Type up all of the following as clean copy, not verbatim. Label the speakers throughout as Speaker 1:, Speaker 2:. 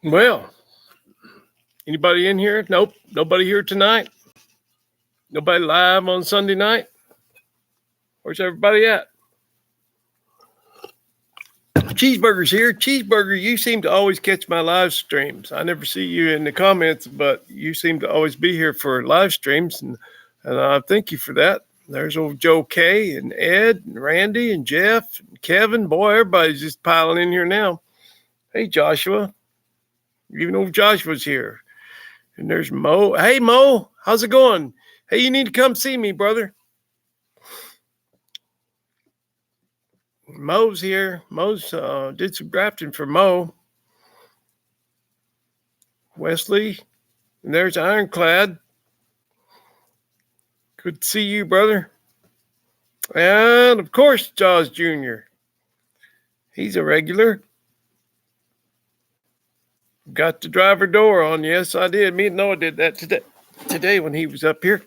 Speaker 1: Well, anybody in here? Nope. Nobody here tonight. Nobody live on Sunday night. Where's everybody at? Cheeseburger's here. Cheeseburger, you seem to always catch my live streams. I never see you in the comments, but you seem to always be here for live streams, and I thank you for that. There's old Joe K and Ed and Randy and Jeff and Kevin. Boy, everybody's just piling in here now. Hey, Joshua. Even old Joshua's here. And there's Mo. Hey, Mo. How's it going? Hey, you need to come see me, brother. Mo's here. Mo's did some drafting for Mo. Wesley. And there's Ironclad. Good to see you, brother. And, of course, Jaws Jr. He's a regular. Got the driver door on. Yes, I did. Me and Noah did that today when he was up here.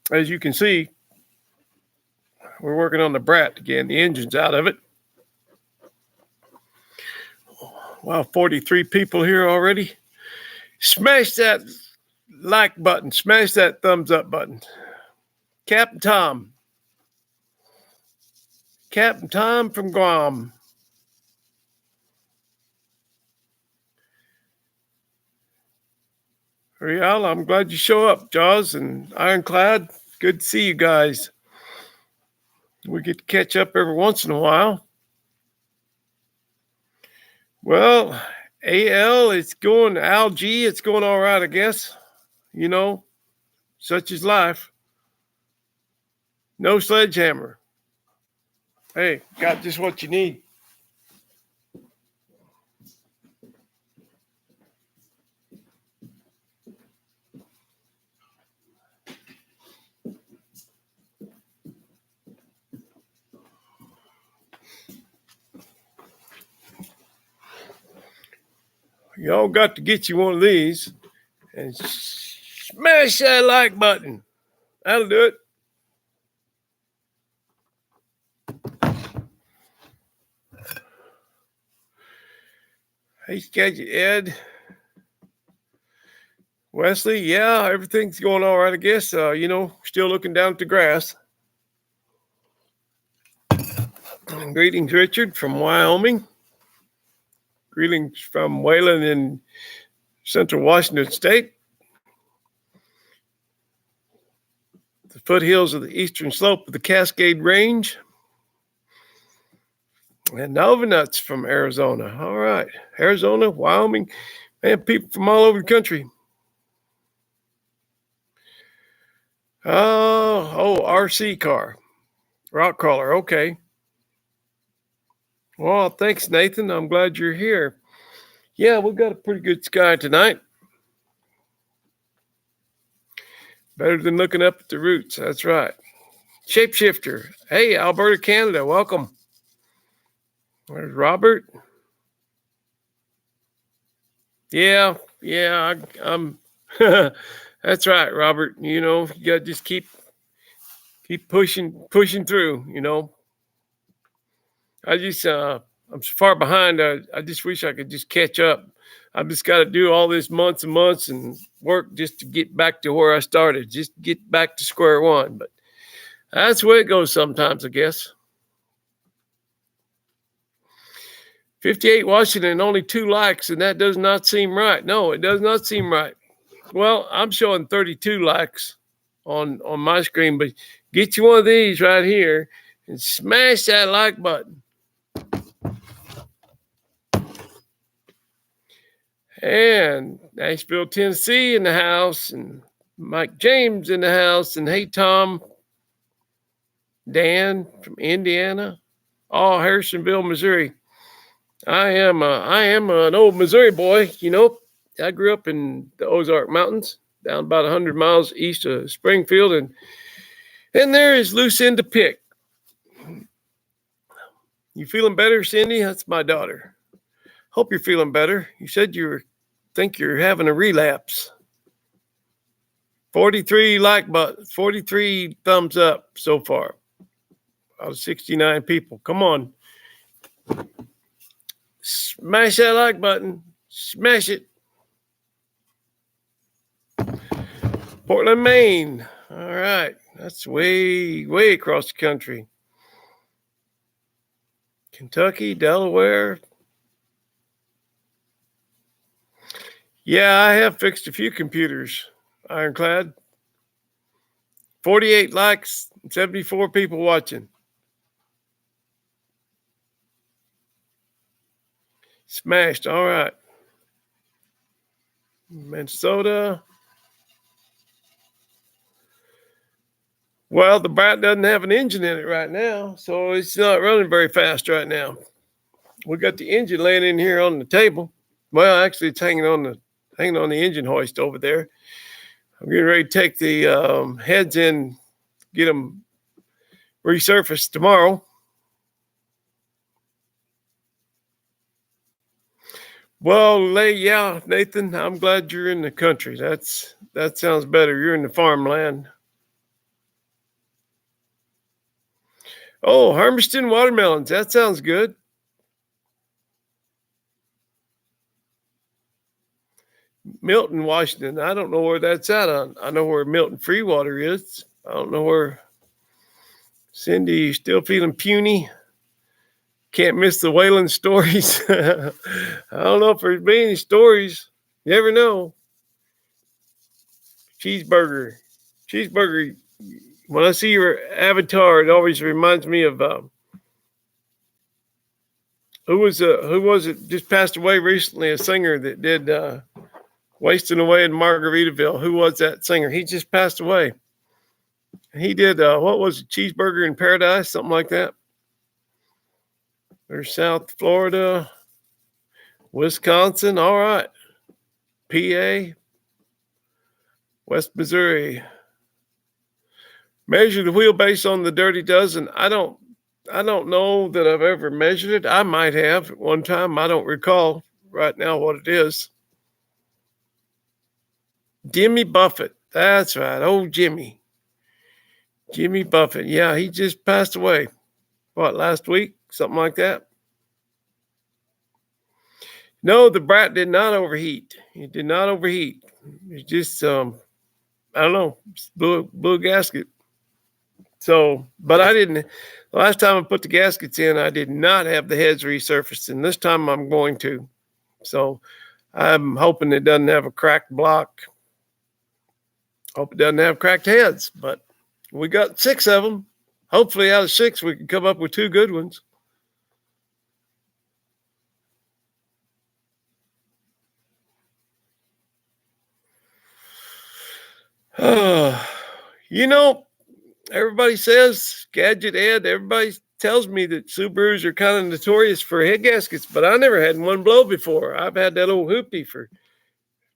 Speaker 1: As you can see, we're working on the brat again. The engine's out of it. Wow, 43 people here already. Smash that like button. Smash that thumbs up button. Captain Tom. Captain Tom from Guam. Real, I'm glad you show up, Jaws and Ironclad. Good to see you guys. We get to catch up every once in a while. Well, AL, it's going, Al-G, it's going all right, I guess. You know, such is life. No sledgehammer. Hey, got just what you need. Y'all got to get you one of these and smash that like button. That'll do it. Hey, Sketchy Ed. Wesley, yeah, everything's going all right, I guess. You know, still looking down at the grass. Greetings, Richard, from Wyoming. Greetings from Waylon in Central Washington State. The foothills of the eastern slope of the Cascade Range. And Nova Nuts from Arizona. All right. Arizona, Wyoming, man, people from all over the country. Oh, RC car. Rock crawler, okay. Well, thanks, Nathan. I'm glad you're here. Yeah, we've got a pretty good sky tonight. Better than looking up at the roots. That's right. Shapeshifter. Hey, Alberta, Canada. Welcome. There's Robert. Yeah, I'm. That's right, Robert. You know, you got to just keep pushing through. You know, I'm so far behind. I just wish I could just catch up. I've just got to do all this months and months and work just to get back to where I started. Just get back to square one. But that's the way it goes sometimes, I guess. 58 Washington, only 2 likes, and that does not seem right. No, it does not seem right. Well, I'm showing 32 likes on my screen, but get you one of these right here and smash that like button. And Nashville, Tennessee in the house, and Mike James in the house, and hey, Tom, Dan from Indiana, Harrisonville, Missouri. I am an old Missouri boy, you know. I grew up in the Ozark Mountains, down about 100 miles east of Springfield, and there is Lucinda Pick. You feeling better, Cindy? That's my daughter. Hope you're feeling better. You said think you're having a relapse. 43 like buttons, 43 thumbs up so far out of 69 people. Come on. Smash that like button. Smash it. Portland, Maine. All right. That's way, way across the country. Kentucky, Delaware. Yeah, I have fixed a few computers. Ironclad. 48 likes, 74 people watching. Smashed. All right. Minnesota. Well, the Brat doesn't have an engine in it right now, so it's not running very fast right now. We got the engine laying in here on the table. Well, actually, it's hanging on the engine hoist over there. I'm getting ready to take the heads in, get them resurfaced tomorrow. Well, yeah, Nathan, I'm glad you're in the country. That sounds better. You're in the farmland. Oh, Hermiston watermelons. That sounds good. Milton, Washington. I don't know where that's at. I know where Milton Freewater is. I don't know where. Cindy, still feeling puny? Can't miss the Waylon stories. I don't know if there's been any stories. You never know. Cheeseburger. When I see your avatar, it always reminds me of who was it just passed away recently? A singer that did "Wasting Away" in Margaritaville. Who was that singer? He just passed away. He did what was it? Cheeseburger in Paradise, something like that. There's South Florida, Wisconsin. All right, PA, West Missouri. Measure the wheelbase on the Dirty Dozen. I don't know that I've ever measured it. I might have at one time. I don't recall right now what it is. Jimmy Buffett. That's right. Oh, Jimmy. Jimmy Buffett. Yeah, he just passed away. What, last week? Something like that. No, the Brat did not overheat. It did not overheat. It just, I don't know, blew a gasket. So, but I didn't. The last time I put the gaskets in, I did not have the heads resurfaced, and this time I'm going to. So, I'm hoping it doesn't have a cracked block. Hope it doesn't have cracked heads, but we got 6 of them. Hopefully, out of 6, we can come up with 2 good ones. You know, everybody says, Gadget Ed, everybody tells me that Subarus are kind of notorious for head gaskets, but I never had one blow before. I've had that old hoopty for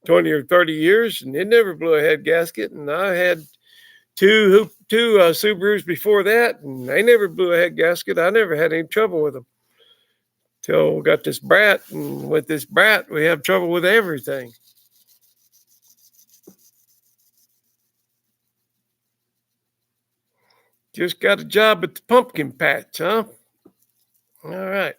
Speaker 1: 20 or 30 years, and it never blew a head gasket. And I had two Subarus before that, and they never blew a head gasket. I never had any trouble with them. Till we got this Brat, and with this Brat, we have trouble with everything. Just got a job at the pumpkin patch, huh? All right.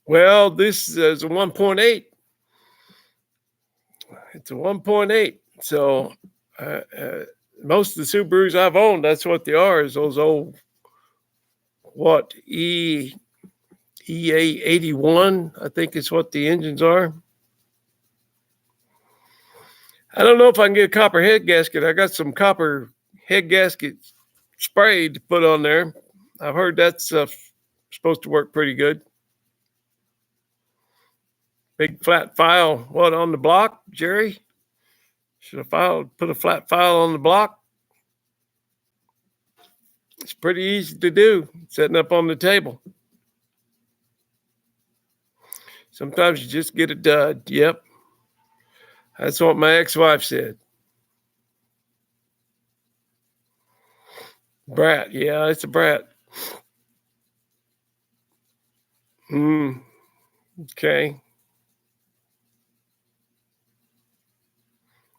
Speaker 1: Well, this is a 1.8. It's a 1.8. So most of the Subarus I've owned, that's what they are, is those old, EA 81, I think is what the engines are. I don't know if I can get a copper head gasket. I got some copper head gasket spray to put on there. I've heard that's supposed to work pretty good. Big flat file, on the block, Jerry? Should I put a flat file on the block? It's pretty easy to do, setting up on the table. Sometimes you just get a dud. Yep. That's what my ex-wife said. Brat. Yeah, it's a Brat. Okay.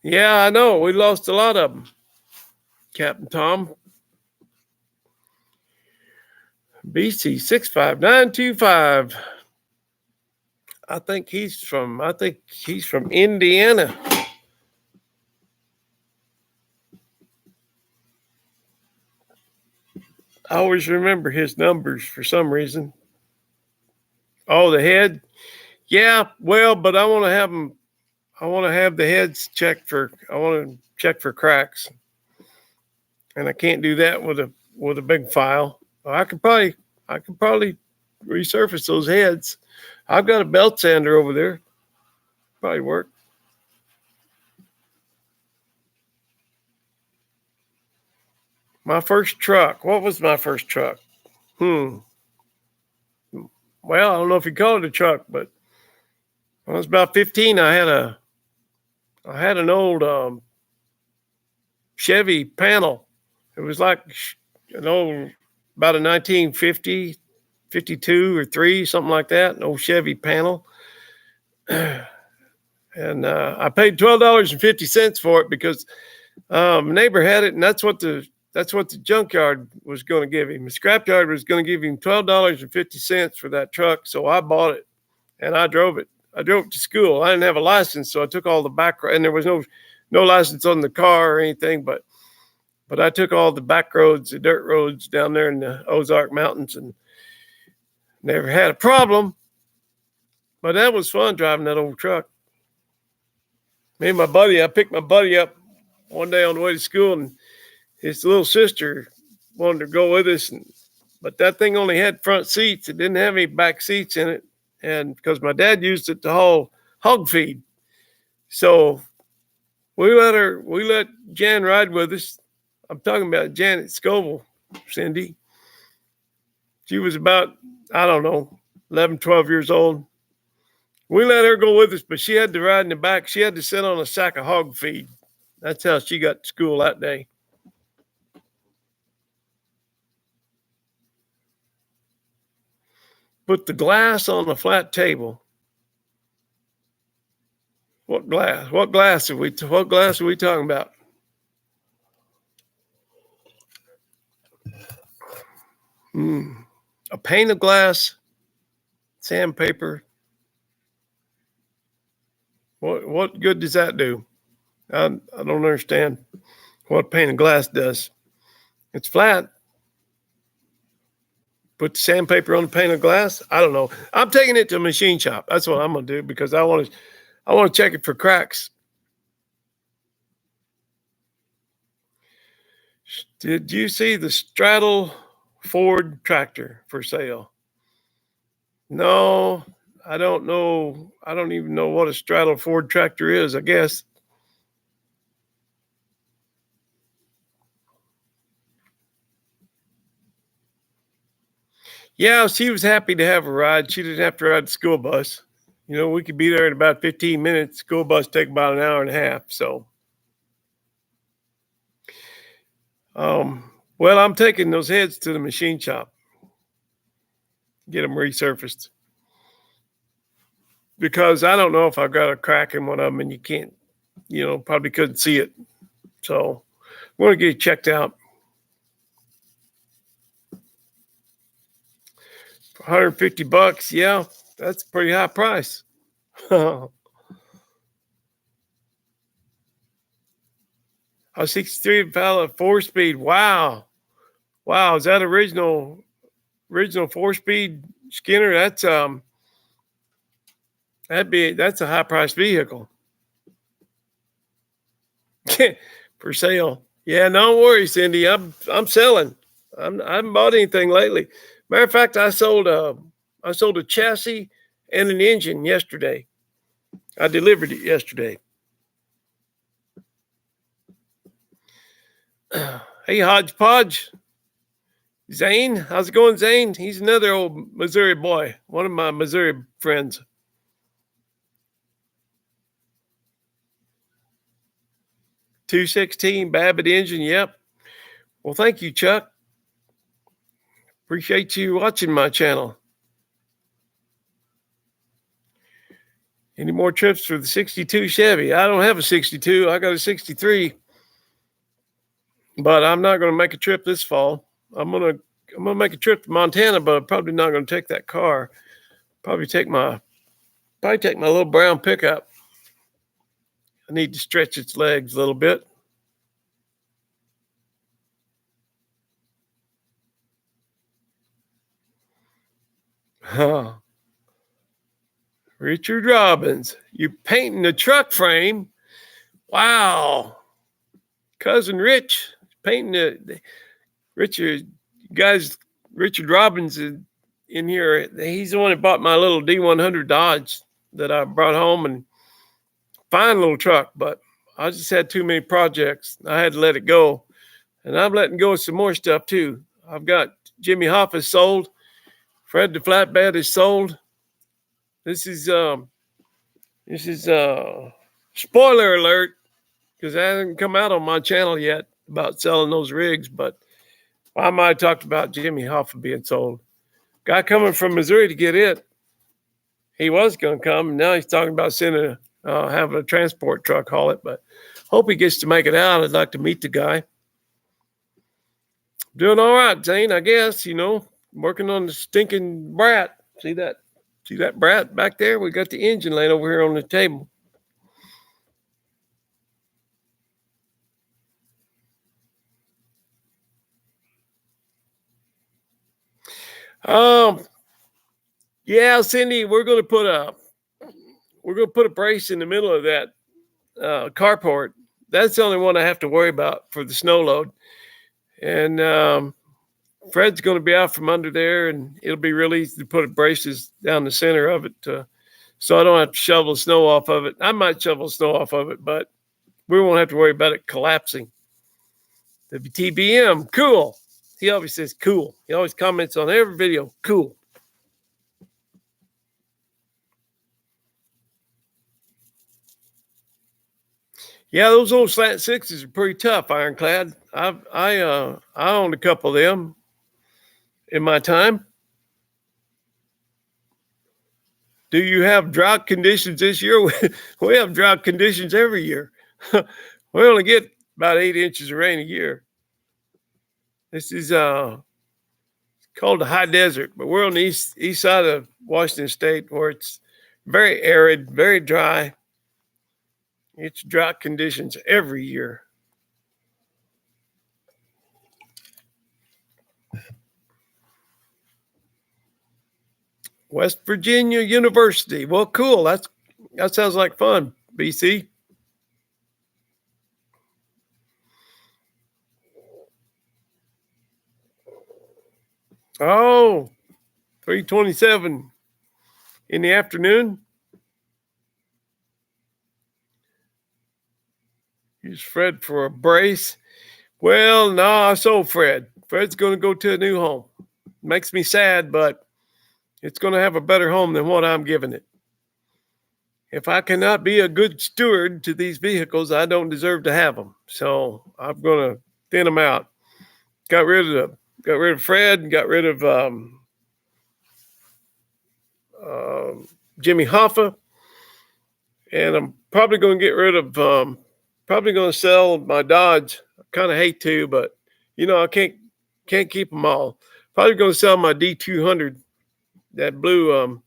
Speaker 1: Yeah, I know. We lost a lot of them, Captain Tom. BC 65925. I think he's from Indiana. I always remember his numbers for some reason. Oh, the head. Yeah, well, but I want to have them. I want to have the heads checked for. I want to check for cracks, and I can't do that with a big file. I could probably resurface those heads. I've got a belt sander over there. Probably work. My first truck. What was my first truck? Well, I don't know if you call it a truck, but when I was about 15, I had an old Chevy panel. It was like an old, about a 1950, 52 or 3, something like that, an old Chevy panel. And I paid $12.50 for it because my neighbor had it, and that's what the junkyard was going to give him. The scrapyard was going to give him $12.50 for that truck, so I bought it and I drove it. I drove it to school. I didn't have a license, so I took all the back, and there was no license on the car or anything, but I took all the back roads, the dirt roads down there in the Ozark Mountains, and never had a problem. But that was fun driving that old truck. Me and I picked my buddy up one day on the way to school, and his little sister wanted to go with us, but that thing only had front seats. It didn't have any back seats in it, and because my dad used it to haul hog feed, so we let Jan ride with us. I'm talking about Janet Scoville, Cindy. She was about, I don't know, 11, 12 years old. We let her go with us, but she had to ride in the back. She had to sit on a sack of hog feed. That's how she got to school that day. Put the glass on a flat table. What glass? What glass are we talking about? A pane of glass, sandpaper. What good does that do? I don't understand what a pane of glass does. It's flat. Put the sandpaper on the pane of glass. I don't know. I'm taking it to a machine shop. That's what I'm gonna do because I want to check it for cracks. Did you see the straddle Ford tractor for sale? No, I don't know. I don't even know what a straddle Ford tractor is, I guess. Yeah, she was happy to have a ride. She didn't have to ride the school bus. You know, we could be there in about 15 minutes. School bus take about an hour and a half. So, well, I'm taking those heads to the machine shop, get them resurfaced. Because I don't know if I've got a crack in one of them, and you can't, probably couldn't see it. So, I'm going to get it checked out. For $150, yeah, that's a pretty high price. A 63 Impala 4-speed. Wow. Is that original 4-speed Skinner? That's that's a high priced vehicle. For sale. Yeah, don't worry, Cindy. I'm selling. I haven't bought anything lately. Matter of fact, I sold a chassis and an engine yesterday. I delivered it yesterday. Hey, Hodgepodge. Zane, how's it going, Zane? He's another old Missouri boy, one of my Missouri friends. .216 Babbitt engine, yep. Well, thank you, Chuck. Appreciate you watching my channel. Any more trips for the 62 Chevy? I don't have a 62. I got a 63. But I'm not going to make a trip this fall. I'm going I'm gonna make a trip to Montana, but I'm probably not gonna take that car. Probably take my little brown pickup. I need to stretch its legs a little bit. Huh. Richard Robbins, you painting the truck frame? Wow. Cousin Rich painting the Richard guys. Richard Robbins is in here. He's the one that bought my little D100 Dodge that I brought home, and fine little truck, but I just had too many projects. I had to let it go, and I'm letting go of some more stuff too. I've got Jimmy Hoffa sold. Fred the flatbed is sold. This is spoiler alert, because that hasn't come out on my channel yet about selling those rigs, but I might have talked about Jimmy Hoffa being sold. Guy coming from Missouri to get it. He was going to come, and now he's talking about sending having a transport truck haul it, but hope he gets to make it out. I'd like to meet the guy. Doing all right, Zane, I guess, working on the stinking brat. See that brat back there? We got the engine laying over here on the table. Yeah, Cindy, we're gonna put a brace in the middle of that carport. That's the only one I have to worry about for the snow load. And Fred's going to be out from under there, and it'll be real easy to put braces down the center of it, so I don't have to shovel snow off of it. I might shovel snow off of it, but we won't have to worry about it collapsing. WTBM, cool. He always says cool. He always comments on every video, cool. Yeah, those old slant sixes are pretty tough, ironclad. I owned a couple of them in my time. Do you have drought conditions this year? We have drought conditions every year. We only get about 8 inches of rain a year. This is called the high desert, but we're on the east side of Washington State, where it's very arid, very dry. It's drought conditions every year. West Virginia University. Well, cool. That sounds like fun, BC. Oh, 3:27 in the afternoon. Use Fred for a brace. Well, no, I sold Fred. Fred's going to go to a new home. Makes me sad, but it's going to have a better home than what I'm giving it. If I cannot be a good steward to these vehicles, I don't deserve to have them. So I'm going to thin them out. Got rid of Fred and got rid of Jimmy Hoffa. And I'm probably going to get rid of, probably going to sell my Dodge. I kind of hate to, but I can't keep them all. Probably going to sell my D200, that blue,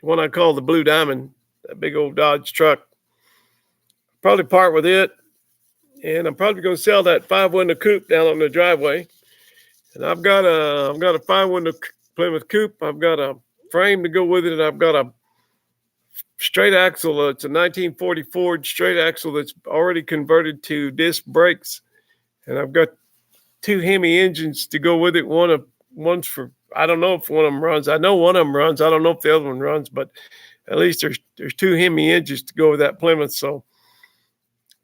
Speaker 1: one I call the Blue Diamond, that big old Dodge truck. Probably part with it. And I'm probably going to sell that 5-window coupe down on the driveway. And I've got a 5-window Plymouth coupe. I've got a frame to go with it. I've got a straight axle. It's a 1940 Ford straight axle that's already converted to disc brakes. And I've got 2 Hemi engines to go with it. One's for, I don't know if one of them runs. I know one of them runs. I don't know if the other one runs, but at least there's 2 Hemi engines to go with that Plymouth. So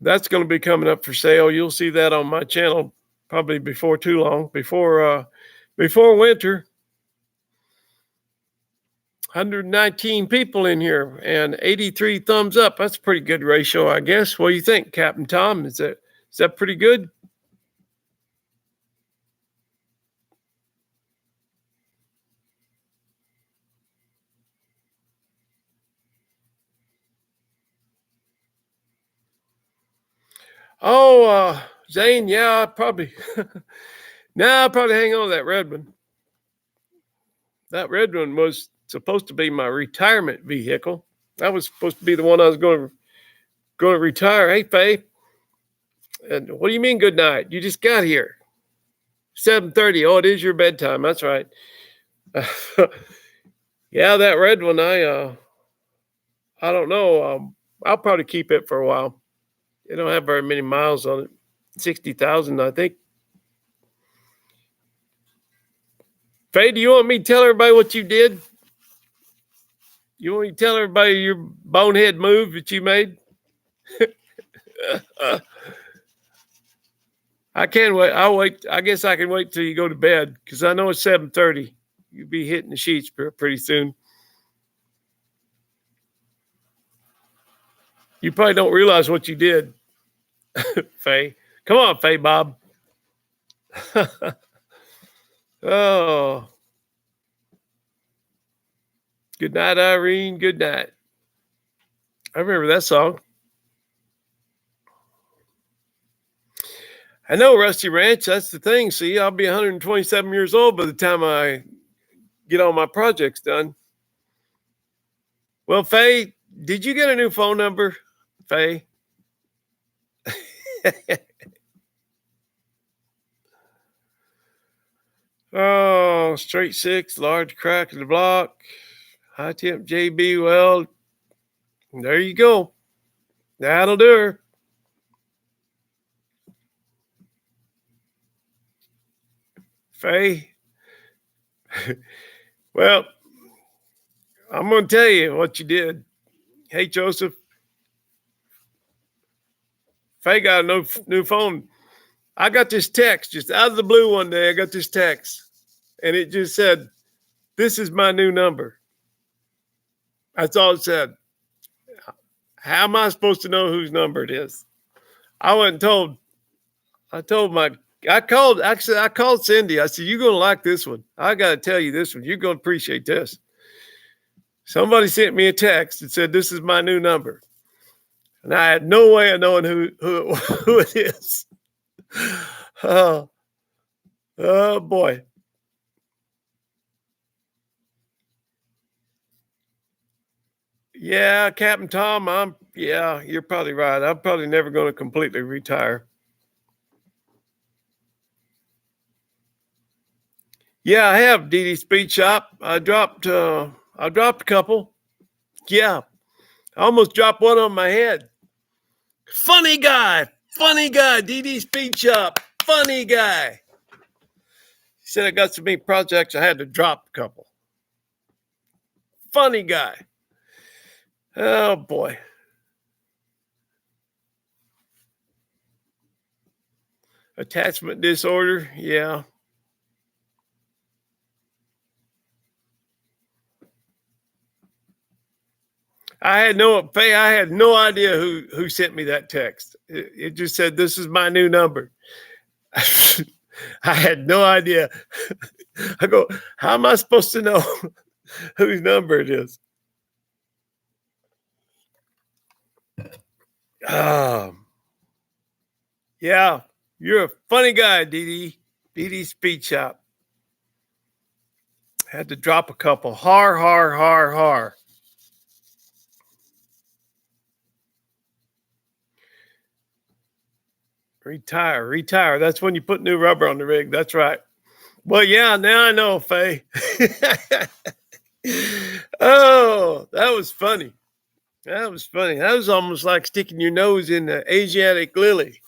Speaker 1: that's going to be coming up for sale. You'll see that on my channel probably before too long, before winter. 119 people in here and 83 thumbs up. That's a pretty good ratio, I guess. What do you think, Captain Tom? Is that pretty good? Oh, Zane, yeah, probably. I'll probably hang on to that red one. That red one was supposed to be my retirement vehicle. That was supposed to be the one I was going to retire. Hey, Faye, and what do you mean good night? You just got here. 7:30. Oh, it is your bedtime. That's right. Yeah, that red one. I don't know. I'll probably keep it for a while. It don't have very many miles on it. 60,000, I think. Faye, do you want me to tell everybody what you did? You want me to tell everybody your bonehead move that you made? I can wait. I'll wait. I guess I can wait till you go to bed because I know it's 7:30. You'll be hitting the sheets pretty soon. You probably don't realize what you did, Faye. Come on, Faye Bob. Oh, good night, Irene. Good night. I remember that song. I know, Rusty Ranch. That's the thing. See, I'll be 127 years old by the time I get all my projects done. Well, Faye, did you get a new phone number, Faye? Oh, straight six, large crack in the block, high temp JB. Well, there you go. That'll do her. Faye. Well, I'm going to tell you what you did. Hey, Joseph. Faye got a new phone. I got this text just out of the blue one day. I got this text, and it just said, "This is my new number." That's all it said. How am I supposed to know whose number it is? I wasn't told. I called Cindy. I said, "You're going to like this one. I got to tell you this one. You're going to appreciate this." Somebody sent me a text that said, "This is my new number." And I had no way of knowing who it is. Oh, oh boy. Yeah, Captain Tom, you're probably right. I'm probably never going to completely retire. Yeah, I have DD Speed Shop. I dropped a couple. Yeah. I almost dropped one on my head. Funny guy, DD Speed Shop, funny guy. He said I got so many projects I had to drop a couple. Funny guy. Oh boy. Attachment disorder, yeah. I had no idea who sent me that text. It just said, "This is my new number." I had no idea. I go, how am I supposed to know whose number it is? Yeah, you're a funny guy, DD Speed Shop. Had to drop a couple. Har. Retire. That's when you put new rubber on the rig. That's right. Well, yeah, now I know, Faye. Oh, that was funny. That was almost like sticking your nose in the Asiatic lily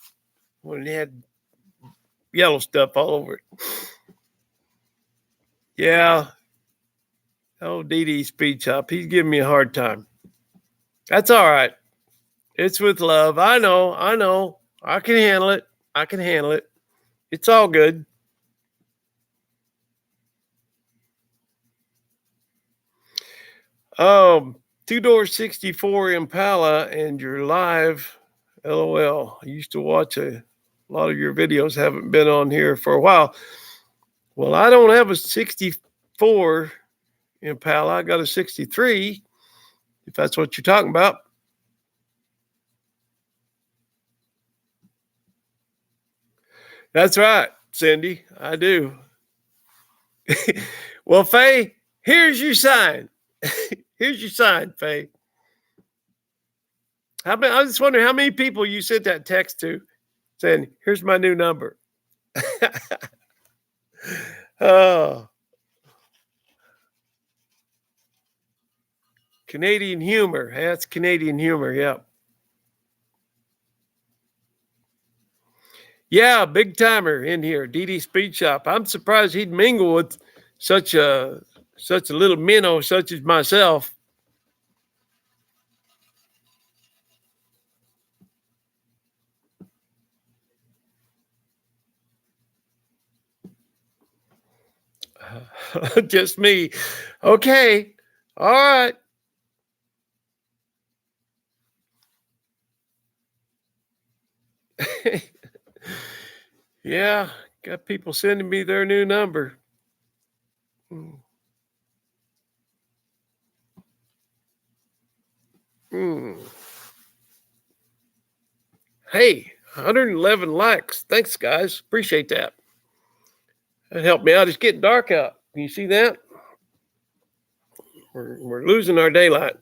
Speaker 1: when it had yellow stuff all over it. Yeah. Oh, DD Speed Shop. He's giving me a hard time. That's all right. It's with love. I know. I can handle it. It's all good. Two-door 64 Impala and you're live. LOL. I used to watch a lot of your videos. Haven't been on here for a while. Well, I don't have a 64 Impala. I got a 63, if that's what you're talking about. That's right, Cindy. I do. Well, Faye, Here's your sign. Here's your sign, Faye. I just wonder how many people you sent that text to saying, here's my new number. Oh, Canadian humor. That's Canadian humor. Yeah. Yeah, big timer in here, DD Speed Shop. I'm surprised he'd mingle with such a little minnow such as myself. Just me. Okay. All right. Yeah, got people sending me their new number. Hmm. Hey, 111 likes. Thanks, guys. Appreciate that. That helped me out. It's getting dark out. Can you see that? We're losing our daylight.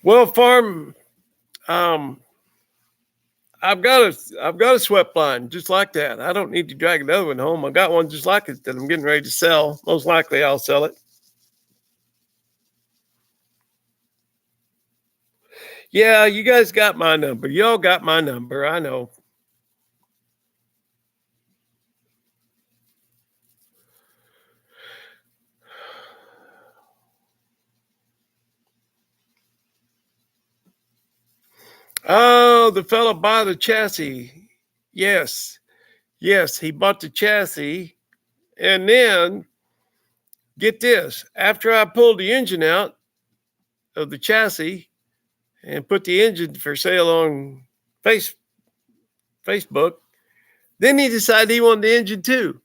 Speaker 1: Well, farm, I've got a swept line just like that. I don't need to drag another one home. I got one just like it that I'm getting ready to sell. Most likely I'll sell it. Yeah, you guys got my number. Y'all got my number. I know. Oh, the fellow bought the chassis. Yes. Yes, he bought the chassis. And then, get this, after I pulled the engine out of the chassis and put the engine for sale on Facebook, then he decided he wanted the engine too.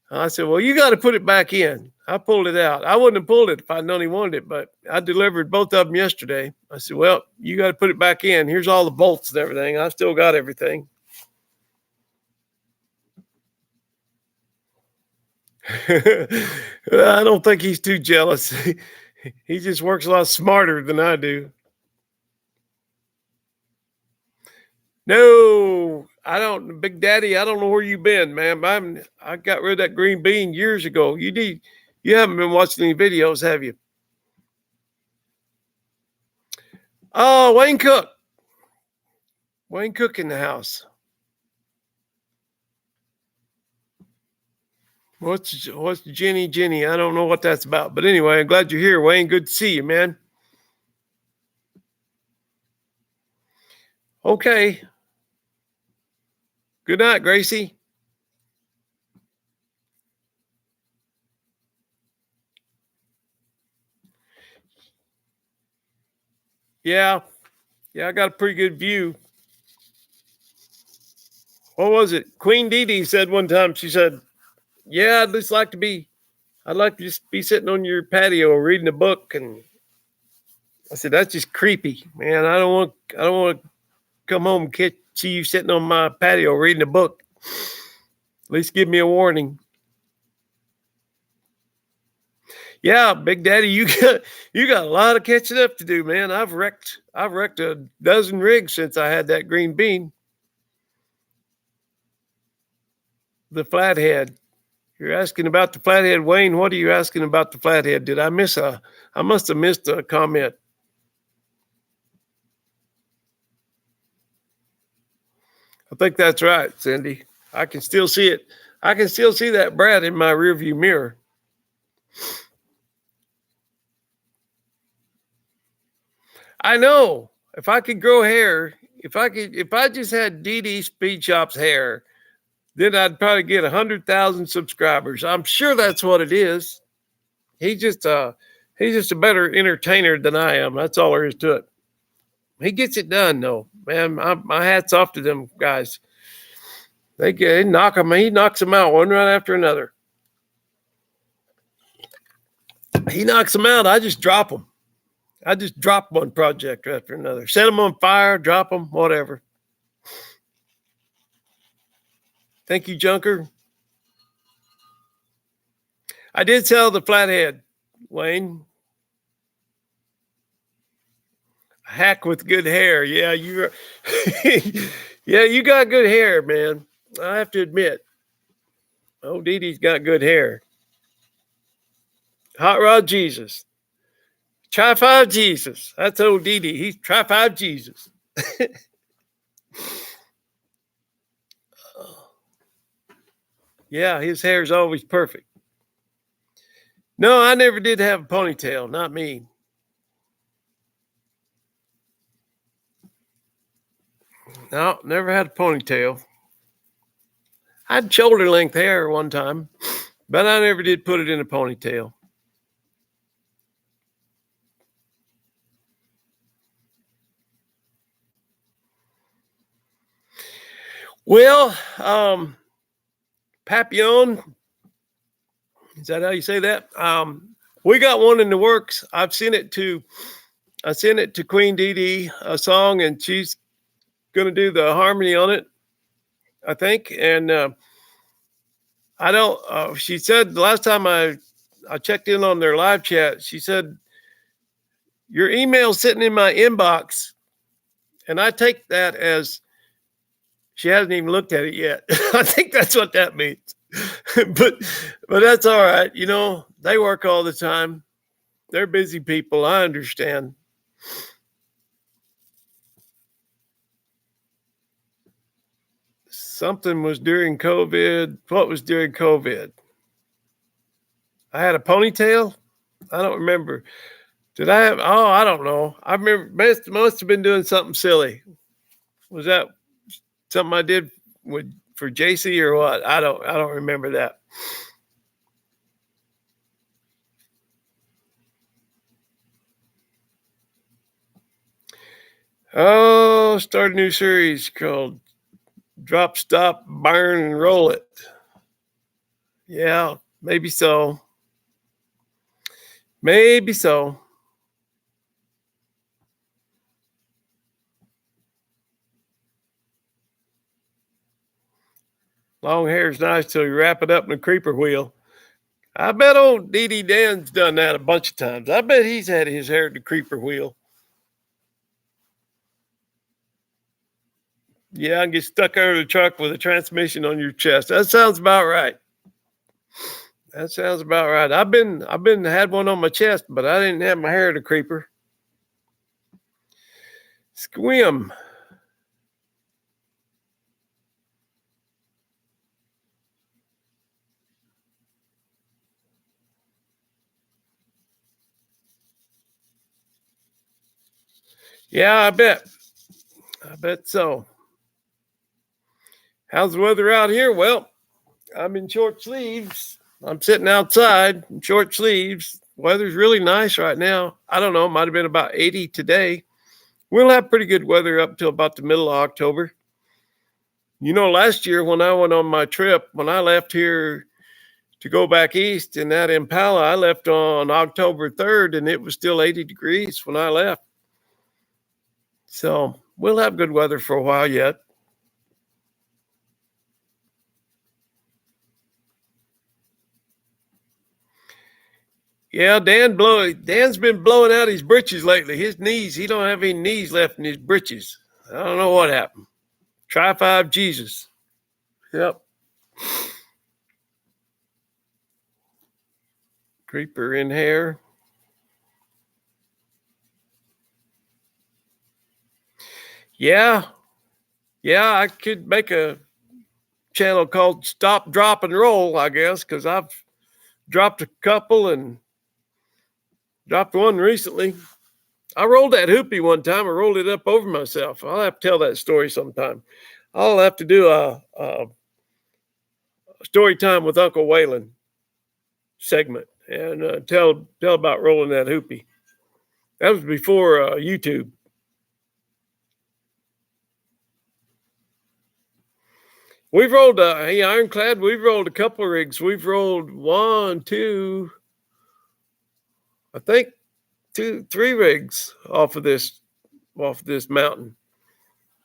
Speaker 1: I said, well, you got to put it back in. I pulled it out. I wouldn't have pulled it if I'd known he wanted it, but I delivered both of them yesterday. I said, well, you got to put it back in. Here's all the bolts and everything. I still got everything. I don't think he's too jealous. He just works a lot smarter than I do. No, I don't, Big Daddy. I don't know where you've been, man. I got rid of that green bean years ago. You haven't been watching any videos, have you? Oh, Wayne Cook. Wayne Cook in the house. What's Jenny? I don't know what that's about, but anyway, I'm glad you're here, Wayne. Good to see you, man. Okay. Good night, Gracie. Yeah, I got a pretty good view. What was it? Queen Dee Dee said one time. She said, "Yeah, I'd like to just be sitting on your patio reading a book." And I said, "That's just creepy, man. I don't want to come home and see you sitting on my patio reading a book. At least give me a warning." Yeah, Big Daddy, you got a lot of catching up to do, man. I've wrecked a dozen rigs since I had that green bean. The flathead. You're asking about the flathead, Wayne. What are you asking about the flathead? I must have missed a comment. I think that's right, Cindy. I can still see it. I can still see that brat in my rearview mirror. I know. If I could grow hair, if I just had DD Speed Shop's hair, then I'd probably get 100,000 subscribers. I'm sure that's what it is. He's just a better entertainer than I am. That's all there is to it. He gets it done, though, man. My hat's off to them guys. They knock him. He knocks them out one right after another. He knocks them out. I just drop them. I just drop one project after another. Set them on fire, drop them, whatever. Thank you, Junker. I did sell the flathead, Wayne. Hack with good hair. Yeah, you yeah, you got good hair, man. I have to admit. Oh, Dee Dee's got good hair. Hot Rod Jesus. Try five Jesus. That's old Dee Dee. He's try five Jesus. Yeah, his hair's always perfect. No, I never did have a ponytail. Not me. No, never had a ponytail. I had shoulder length hair one time, but I never did put it in a ponytail. Well, Papillon, is that how you say that? We got one in the works. I sent it to Queen Dee Dee, a song, and she's going to do the harmony on it, I think. And I don't. She said the last time I checked in on their live chat, she said your email's sitting in my inbox, and I take that as she hasn't even looked at it yet. I think that's what that means. but that's all right. You know, they work all the time. They're busy people. I understand. Something was during COVID. What was during COVID? I had a ponytail. I don't remember. Did I have? Oh, I don't know. I remember must have been doing something silly. Was that something I did for JC or what? I don't remember that. Oh, start a new series called Drop, Stop, Burn, and Roll It. Yeah, maybe so. Maybe so. Long hair is nice till you wrap it up in a creeper wheel. I bet old Dee Dee Dan's done that a bunch of times. I bet he's had his hair in the creeper wheel. Yeah, and get stuck under the truck with a transmission on your chest. That sounds about right. That sounds about right. I've been had one on my chest, but I didn't have my hair in the creeper. Squim. Yeah, I bet. I bet so. How's the weather out here? Well, I'm in short sleeves. I'm sitting outside in short sleeves. Weather's really nice right now. I don't know, it might have been about 80 today. We'll have pretty good weather up till about the middle of October. You know, last year when I went on my trip, when I left here to go back east in that Impala, I left on October 3rd and it was still 80 degrees when I left. So we'll have good weather for a while yet. Yeah, Dan's been blowing out his britches lately. His knees, he don't have any knees left in his britches. I don't know what happened. Try five Jesus. Yep. Creeper in hair. Yeah. Yeah, I could make a channel called Stop, Drop, and Roll, I guess, because I've dropped a couple and dropped one recently. I rolled that hoopy one time. I rolled it up over myself. I'll have to tell that story sometime. I'll have to do a story time with Uncle Waylon segment and tell about rolling that hoopy. That was before YouTube. We've rolled hey Ironclad. We've rolled a couple of rigs. We've rolled one, two, I think 2, 3 rigs off of this mountain.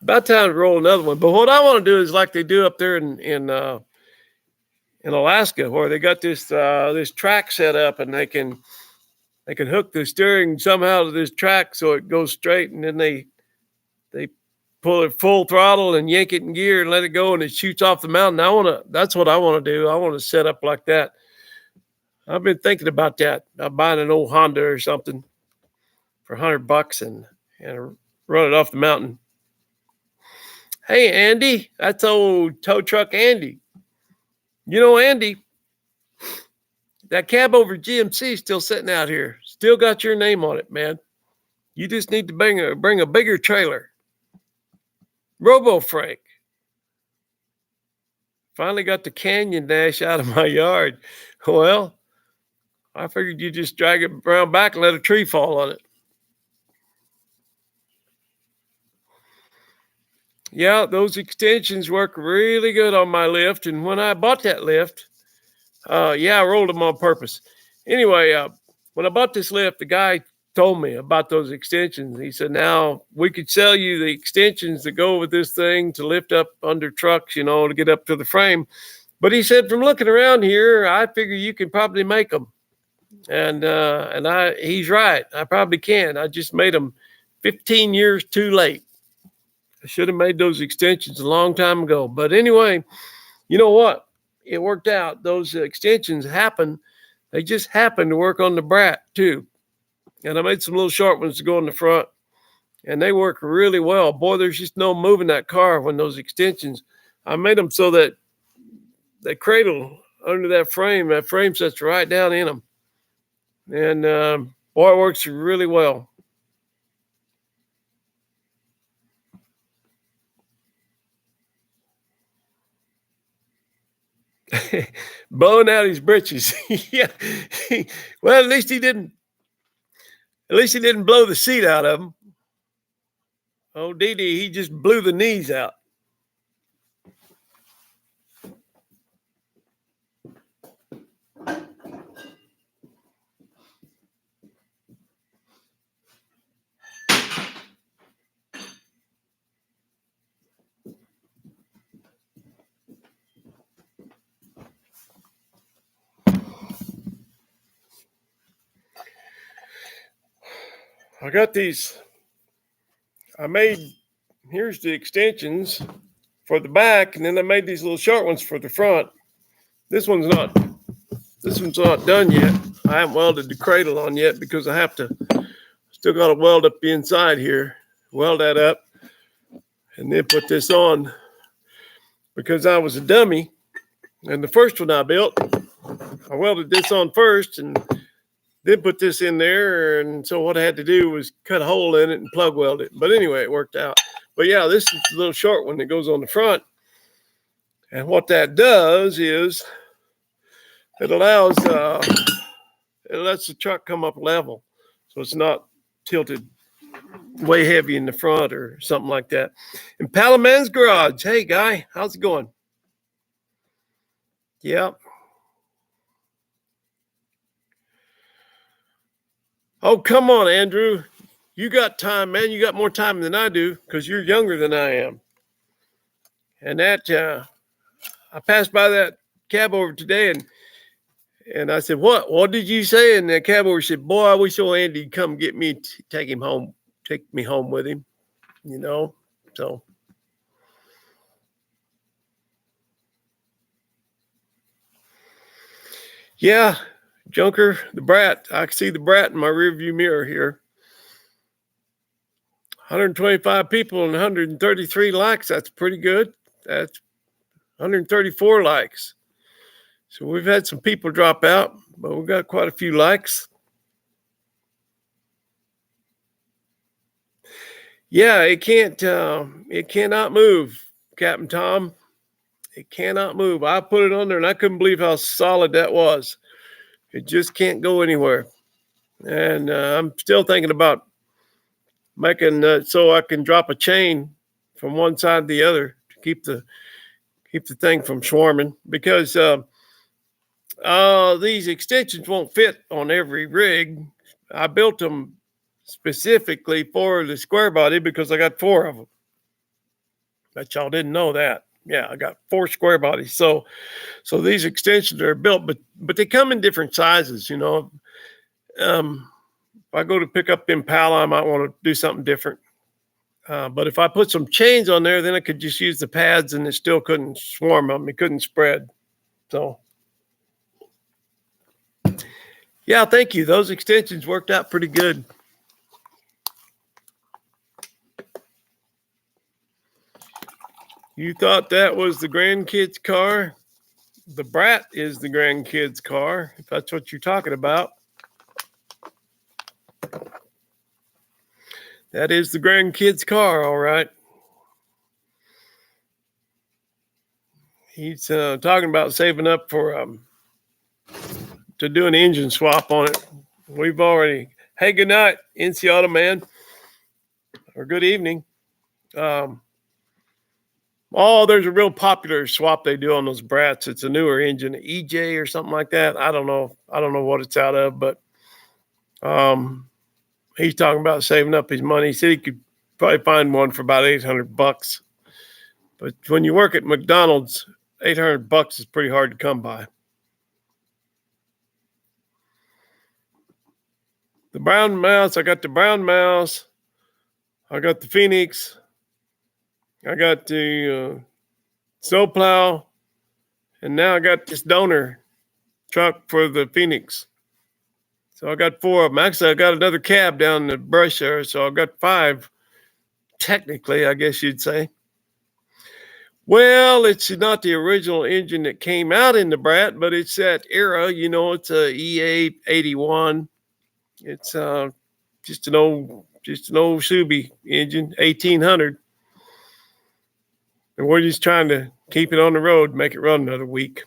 Speaker 1: About time to roll another one. But what I want to do is like they do up there in Alaska, where they got this track set up, and they can hook the steering somehow to this track so it goes straight, and then they pull it full throttle and yank it in gear and let it go, and it shoots off the mountain. That's what I want to do. I want to set up like that. I've been thinking about that. I'm buying an old Honda or something for $100 and run it off the mountain. Hey, Andy, that's old tow truck Andy. You know, Andy, that cab over GMC is still sitting out here. Still got your name on it, man. You just need to bring a bigger trailer. Robo Frank. Finally got the Canyon Dash out of my yard. Well, I figured you just drag it around back and let a tree fall on it. Yeah, those extensions work really good on my lift. And when I bought that lift, I rolled them on purpose. Anyway, when I bought this lift, the guy told me about those extensions. He said, now we could sell you the extensions that go with this thing to lift up under trucks, to get up to the frame. But he said, from looking around here, I figure you can probably make them. And he's right. I probably can. I just made them 15 years too late. I should have made those extensions a long time ago. But anyway, you know what? It worked out. Those extensions happened. They just happened to work on the Brat too. And I made some little short ones to go in the front. And they work really well. Boy, there's just no moving that car when those extensions. I made them so that they cradle under that frame sets right down in them. And boy, it works really well. Blowing out his britches. Yeah. Well, at least he didn't blow the seat out of him. Oh, Dee Dee, he just blew the knees out. I got these. Here's the extensions for the back, and then I made these little short ones for the front. This one's not done yet. I haven't welded the cradle on yet because I still got to weld up the inside here, weld that up, and then put this on because I was a dummy. And the first one I built, I welded this on first and then put this in there. And so what I had to do was cut a hole in it and plug weld it. But anyway, it worked out. But yeah, this is the little short one that goes on the front. And what that does is it lets the truck come up level. So it's not tilted way heavy in the front or something like that. And Palaman's Garage. Hey, guy, how's it going? Yeah. Oh, come on, Andrew. You got time, man. You got more time than I do because you're younger than I am. And I passed by that cab over today and I said, what did you say? And the cab over said, boy, I wish old Andy'd come get me, take me home with him, so. Yeah, Junker, the Brat. I can see the Brat in my rearview mirror here. 125 people and 133 likes. That's pretty good. That's 134 likes. So we've had some people drop out, but we've got quite a few likes. Yeah, it cannot move, Captain Tom. It cannot move. I put it on there and I couldn't believe how solid that was. It just can't go anywhere. And I'm still thinking about making so I can drop a chain from one side to the other to keep the thing from swarming, because these extensions won't fit on every rig. I built them specifically for the square body because I got 4 of them. Bet y'all didn't know that. Yeah, I got 4 square bodies. So these extensions are built, but they come in different sizes. If I go to pick up Impala, I might want to do something different. But if I put some chains on there, then I could just use the pads, and it still couldn't swarm them. It couldn't spread. So, yeah, thank you. Those extensions worked out pretty good. You thought that was the grandkid's car? The Brat is the grandkid's car, if that's what you're talking about. That is the grandkid's car, all right. He's talking about saving up for to do an engine swap on it. We've already. Hey, good night, NC Auto Man, or good evening. There's a real popular swap they do on those Brats. It's a newer engine, EJ or something like that. I don't know what it's out of, but he's talking about saving up his money. He said he could probably find one for about $800. But when you work at McDonald's, $800 is pretty hard to come by. The brown mouse, I got the brown mouse. I got the Phoenix. I got the snowplow. And now I got this donor truck for the Phoenix. So I got 4 of them. Actually, I got another cab down in the brush there, so I got 5, technically, I guess you'd say. Well, it's not the original engine that came out in the Brat, but it's that era. It's a EA81. It's just an old Subi engine, 1800. And we're just trying to keep it on the road, make it run another week.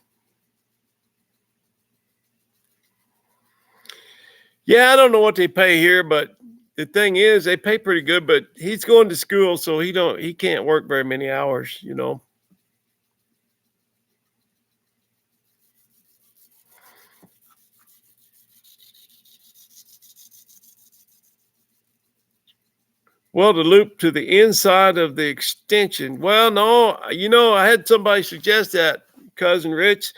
Speaker 1: Yeah, I don't know what they pay here, but the thing is, they pay pretty good. But he's going to school, so he can't work very many hours. Well, the loop to the inside of the extension. Well, no, I had somebody suggest that, Cousin Rich,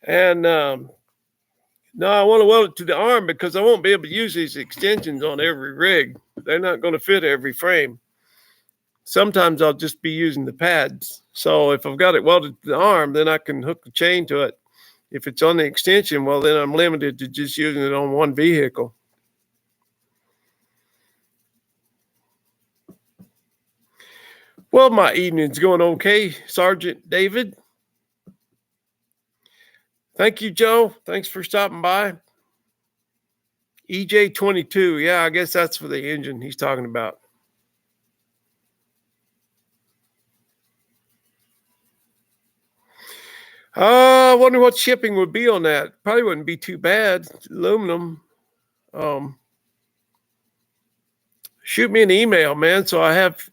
Speaker 1: and no, I want to weld it to the arm because I won't be able to use these extensions on every rig. They're not going to fit every frame. Sometimes I'll just be using the pads. So if I've got it welded to the arm, then I can hook the chain to it. If it's on the extension, well, then I'm limited to just using it on one vehicle. Well, my evening's going okay, Sergeant David. Thank you, Joe. Thanks for stopping by. EJ22. Yeah, I guess that's for the engine he's talking about. I wonder what shipping would be on that. Probably wouldn't be too bad. Aluminum. Shoot me an email, man, so I have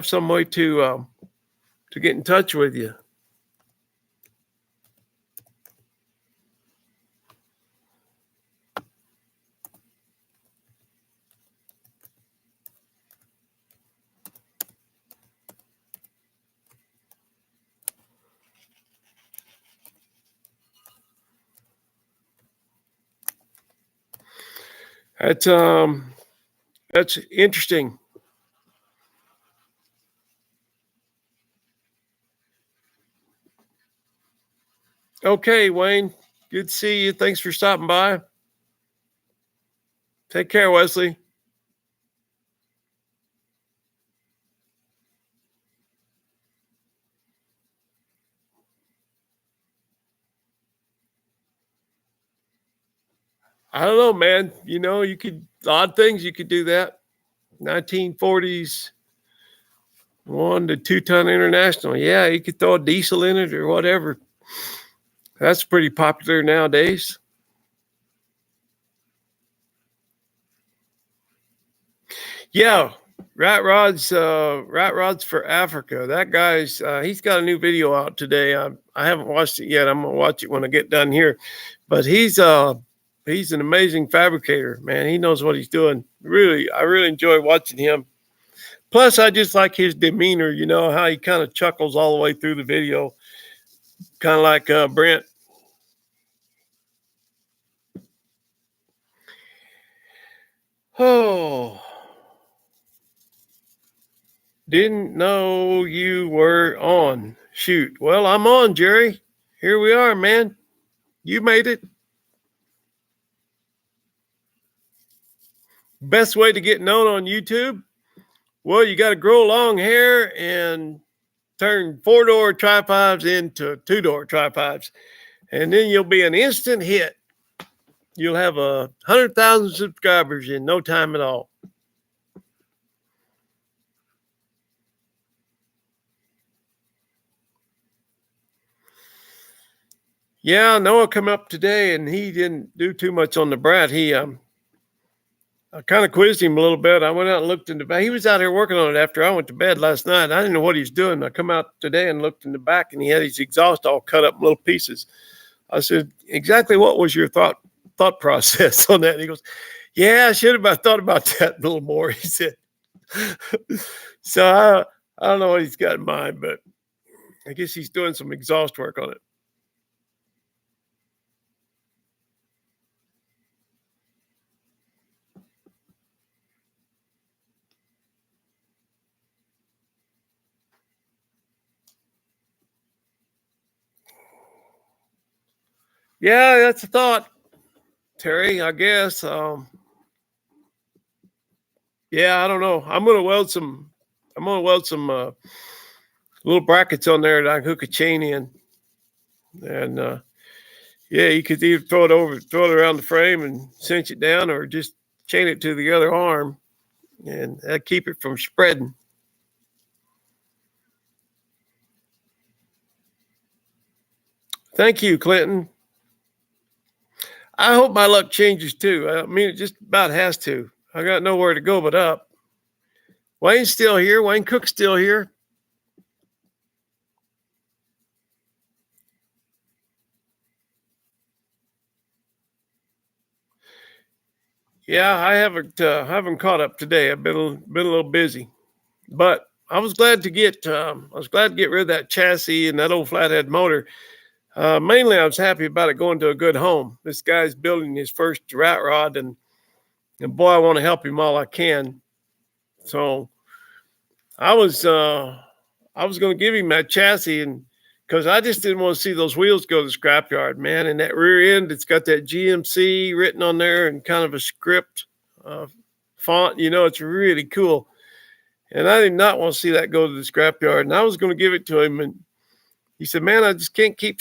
Speaker 1: some way to get in touch with you. That's interesting. Okay, Wayne. Good to see you. Thanks for stopping by. Take care, Wesley. I don't know, man. You could odd things. You could do that. 1940s 1 to 2 ton international. Yeah, you could throw a diesel in it or whatever. That's pretty popular nowadays. Yeah, Rat Rods for Africa. That guy's he's got a new video out today. I haven't watched it yet. I'm gonna watch it when I get done here. But he's an amazing fabricator, man. He knows what he's doing. Really, I really enjoy watching him. Plus, I just like his demeanor, how he kind of chuckles all the way through the video, kind of like Brent. Oh, didn't know you were on. Shoot. Well, I'm on, Jerry. Here we are, man. You made it. Best way to get known on YouTube? Well, you got to grow long hair and turn 4-door tripods into 2-door tripods. And then you'll be an instant hit. You'll have 100,000 subscribers in no time at all. Yeah, Noah come up today and he didn't do too much on the brat. I kind of quizzed him a little bit. I went out and looked in the back. He was out here working on it after I went to bed last night. I didn't know what he was doing. I come out today and looked in the back and he had his exhaust all cut up in little pieces. I said, exactly what was your thought process on that? And he goes, yeah, I should have thought about that a little more, he said. So I don't know what he's got in mind, but I guess he's doing some exhaust work on it. Yeah, that's a thought, Terry, I guess. Yeah, I don't know. I'm gonna weld some little brackets on there that I can hook a chain in. And yeah, you could either throw it around the frame and cinch it down, or just chain it to the other arm, and that'd keep it from spreading. Thank you, Clinton. I hope my luck changes too. I mean, it just about has to. I got nowhere to go but up. Wayne's still here. Wayne Cook's still here. Yeah, I haven't caught up today. I've been a little busy, but I was glad to get rid of that chassis and that old flathead motor. Mainly, I was happy about it going to a good home. This guy's building his first rat rod, and boy, I want to help him all I can. So I was going to give him that chassis, and because I just didn't want to see those wheels go to the scrapyard, man. And that rear end, it's got that GMC written on there and kind of a script font. It's really cool. And I did not want to see that go to the scrapyard. And I was going to give it to him, and he said, "Man, I just can't keep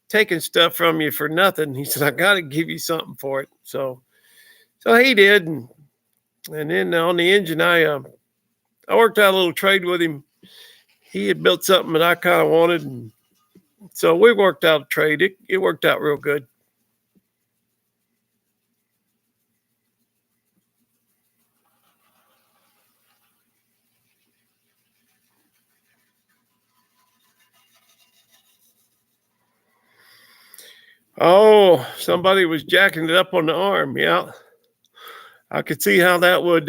Speaker 1: taking stuff from you for nothing." He said, "I got to give you something for it." So he did, and then on the engine, I worked out a little trade with him. He had built something that I kind of wanted, and so we worked out a trade. It worked out real good. Oh, somebody was jacking it up on the arm. Yeah, I could see how that would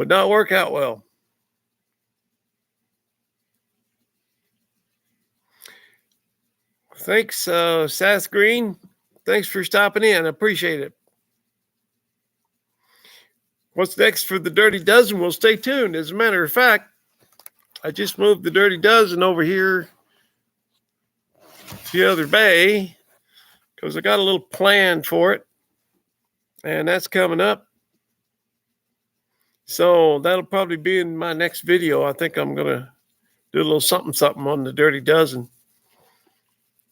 Speaker 1: not work out well. Thanks, Sass Green. Thanks for stopping in. I appreciate it. What's next for the Dirty Dozen? Well, stay tuned. As a matter of fact, I just moved the Dirty Dozen over here to the other bay because I got a little plan for it, and that's coming up. So that'll probably be in my next video. I think I'm going to do a little something on the Dirty Dozen.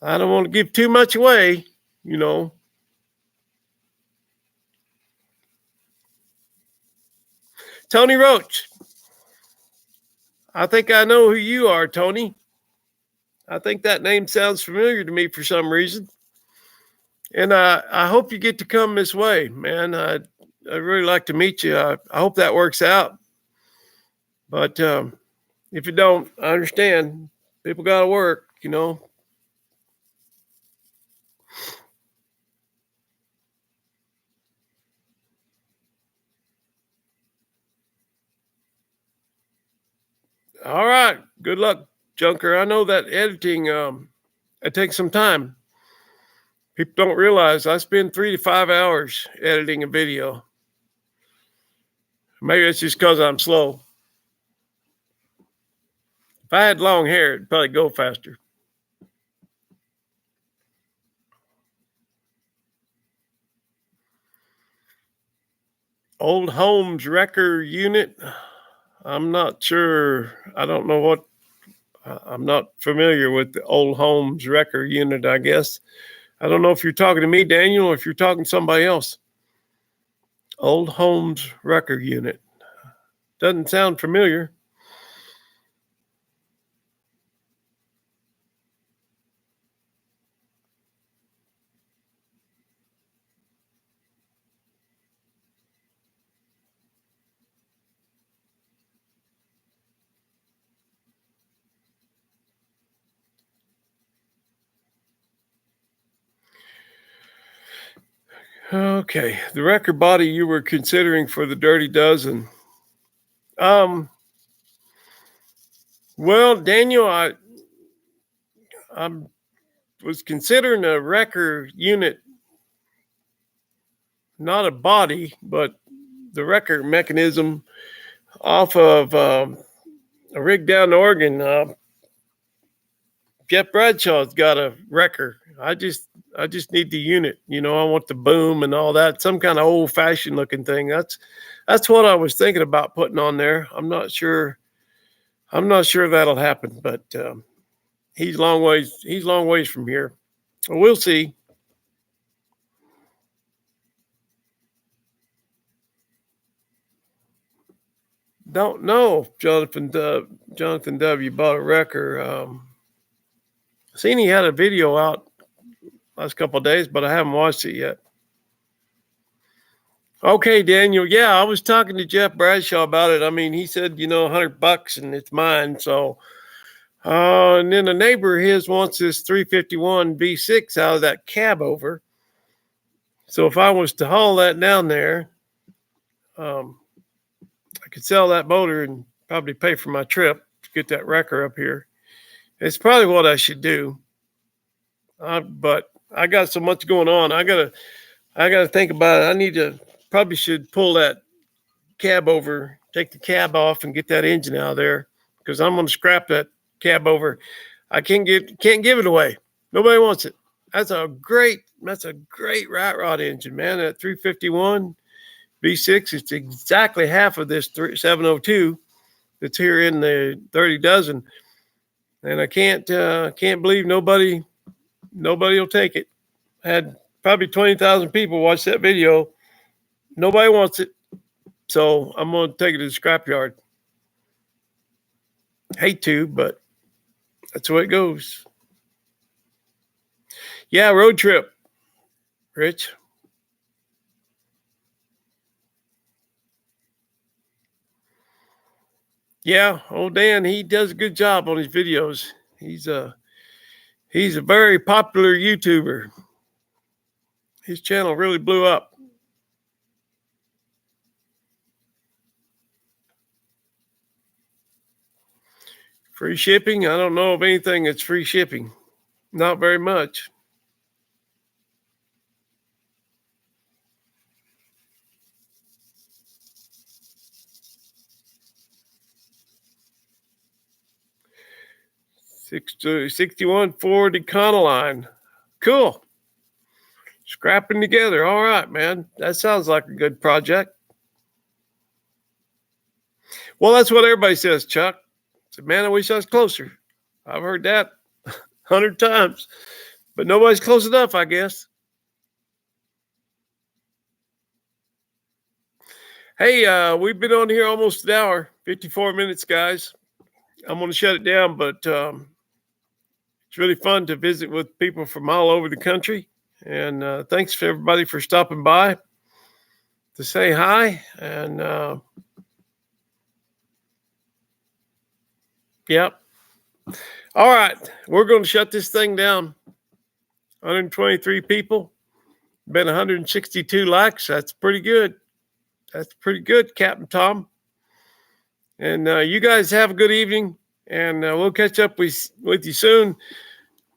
Speaker 1: I don't want to give too much away, Tony Roach. I think I know who you are, Tony. I think that name sounds familiar to me for some reason. And I hope you get to come this way, man. I'd really like to meet you. I hope that works out. But if you don't, I understand. People got to work, All right. Good luck, Junker. I know that editing it takes some time. People don't realize I spend 3 to 5 hours editing a video. Maybe it's just because I'm slow. If I had long hair, it'd probably go faster. Old Homes Wrecker Unit. I'm not sure. I don't know what. I'm not familiar with the Old Homes Wrecker Unit, I guess. I don't know if you're talking to me, Daniel, or if you're talking to somebody else. Old Homes Wrecker Unit. Doesn't sound familiar. Okay, the record body you were considering for the Dirty Dozen. Well, Daniel, I was considering a wrecker unit, not a body, but the wrecker mechanism off of a rig down in Oregon. Jeff Bradshaw's got a wrecker. I just need the unit. You know, I want the boom and all that. Some kind of old fashioned looking thing. That's what I was thinking about putting on there. I'm not sure that'll happen, but he's long ways from here. We'll see. Don't know if Jonathan W. bought a wrecker. Seen he had a video out last couple of days, but I haven't watched it yet. Okay, Daniel. Yeah, I was talking to Jeff Bradshaw about it. I mean, he said, $100 and it's mine. So, and then a neighbor of his wants this 351 V6 out of that cab over. So if I was to haul that down there, I could sell that motor and probably pay for my trip to get that wrecker up here. It's probably what I should do. But I got so much going on. I gotta think about it. Probably should pull that cab over, take the cab off, and get that engine out of there because I'm going to scrap that cab over. I can't give it away. Nobody wants it. That's a great rat rod engine, man. That 351 V6. It's exactly half of this 702 that's here in the 30 dozen, and I can't believe nobody will take it. I had probably 20,000 people watch that video. Nobody wants it. So I'm going to take it to the scrapyard. Hate to, but that's the way it goes. Yeah, road trip, Rich. Yeah, old Dan, he does a good job on his videos. He's a very popular YouTuber. His channel really blew up. Free shipping? I don't know of anything that's free shipping. Not very much. to 61 Ford Econoline. Cool. Scrapping together. All right, man. That sounds like a good project. Well, that's what everybody says, Chuck. I said, man, I wish I was closer. I've heard that 100 times, but nobody's close enough, I guess. Hey, we've been on here almost an hour, 54 minutes, guys. I'm going to shut it down, but it's really fun to visit with people from all over the country. And thanks for everybody for stopping by to say hi. And yep. All right. We're going to shut this thing down. 123 people. Been 162 likes. That's pretty good. That's pretty good, Captain Tom. And you guys have a good evening, and we'll catch up with you soon.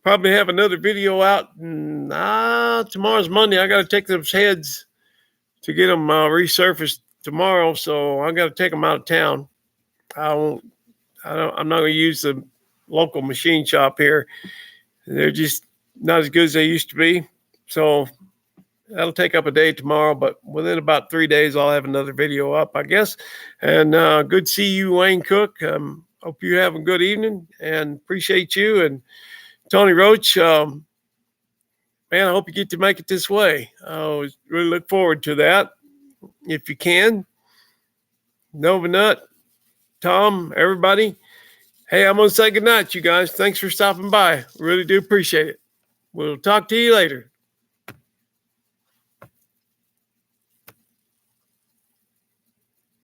Speaker 1: Probably have another video out. Tomorrow's Monday. I got to take those heads to get them resurfaced tomorrow, so I got to take them out of town. I'm not going to use the local machine shop here. They're just not as good as they used to be. So that'll take up a day tomorrow, but within about 3 days, I'll have another video up, I guess. And good to see you, Wayne Cook. Hope you have a good evening and appreciate you. And Tony Roach, man, I hope you get to make it this way. I really look forward to that. If you can, Nova Nut, Tom, everybody. Hey, I'm going to say goodnight, you guys. Thanks for stopping by. Really do appreciate it. We'll talk to you later.